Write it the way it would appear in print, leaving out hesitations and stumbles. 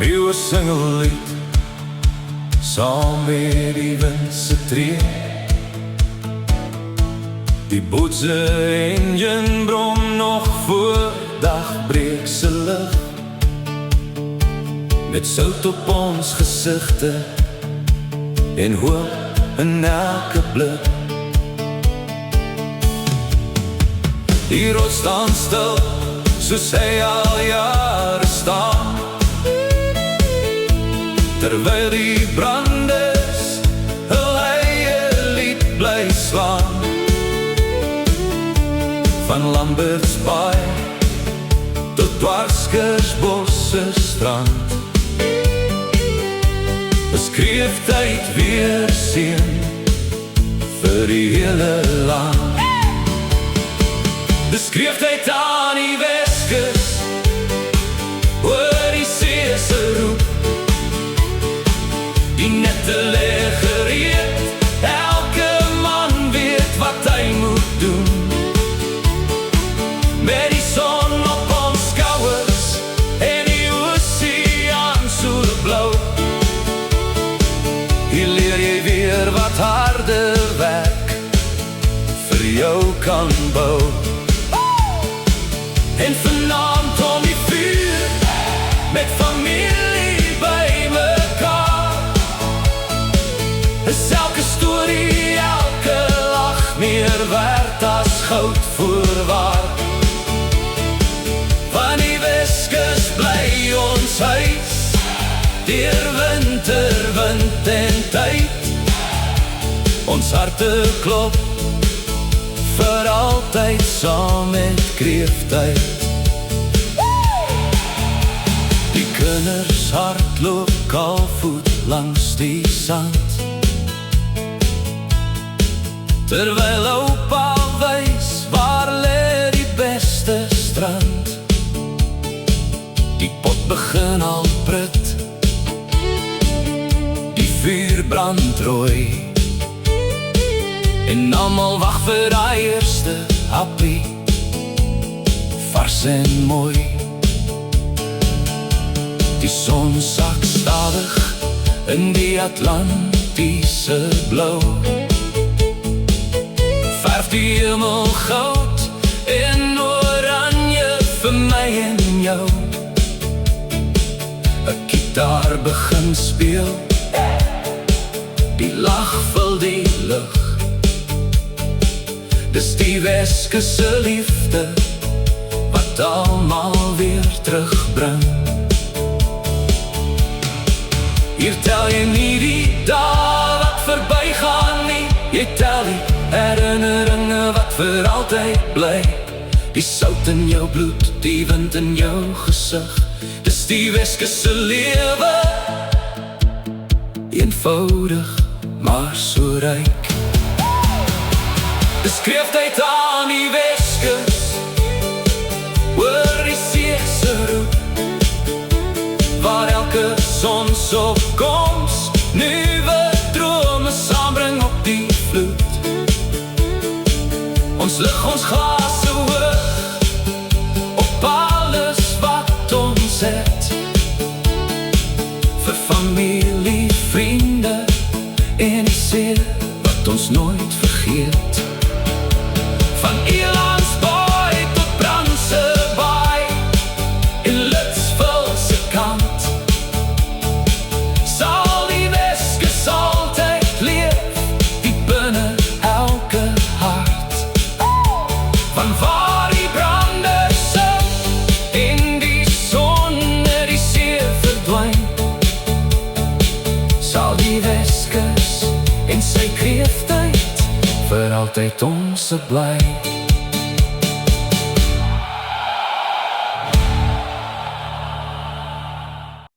Nieuwe single lied, saam met die wind se tree. Die boot se engine brom nog voor dagbreek se lig. Met sout op ons gesigte en hoop in elke blik. Die rots staan stil, soos hy al jare staan, terwyl die branders hul eie lied bly slaan. Van Lambertsbaai tot Dwarskersbosse strand, beskryf tyd weer seën vir die hele land. Beskryf tyd aan die Weskus, hoor die see se roep. Die nette lê gereed, elke man weet wat hy moet doen. Met die son op ons skouers en die oseaan so blou, hier leer jy weer wat harde werk vir jou kan bou. En vanaand om die vuur, met familie by mekaar, is elke storie, elke lach meer werd as goud voorwaar. Van die Weskus bly ons huis, deur winter, wind en tyd. Ons harte klop vir altyd saam met kreeftyd. Die kinders hardloop kalfvoet langs die sand, terwyl oupa wys waar lê die beste strand. Die pot begin al prut, die vuur brand rooi, en almal wag vir die eerste happie, vars en mooi. Die son sak stadig in die Atlantiese blou, verf die hemel goud en oranje vir my en jou. 'n Gitaar begin speel, die lag vul die lug. Dis die Weskus se liefde wat almal weer terugbring. Hier tel jy nie die dae wat verbygaan nie, jy tel die herinneringe wat vir altyd bly. Die sout in jou bloed, die wind in jou gesig, dis die Weskus se lewe, eenvoudig maar so ryk. Beskryf tyd aan die Weskus, hoor die see se roep, waar elke sonsopkoms nuwe drome saambring op die vloed. Ons lig ons glase hoog op alles wat ons het, vir familie, vriende en die see wat ons nooit vergeet. Van Elandsbaai tot Brandsebaai, in Lutsvul se kant, sal die Weskus altyd leef, diep binne elke hart. Van waar die branders sing en die son in die see verdwyn, sal die Weskus en sy kreeftyd vir altyd ons bly.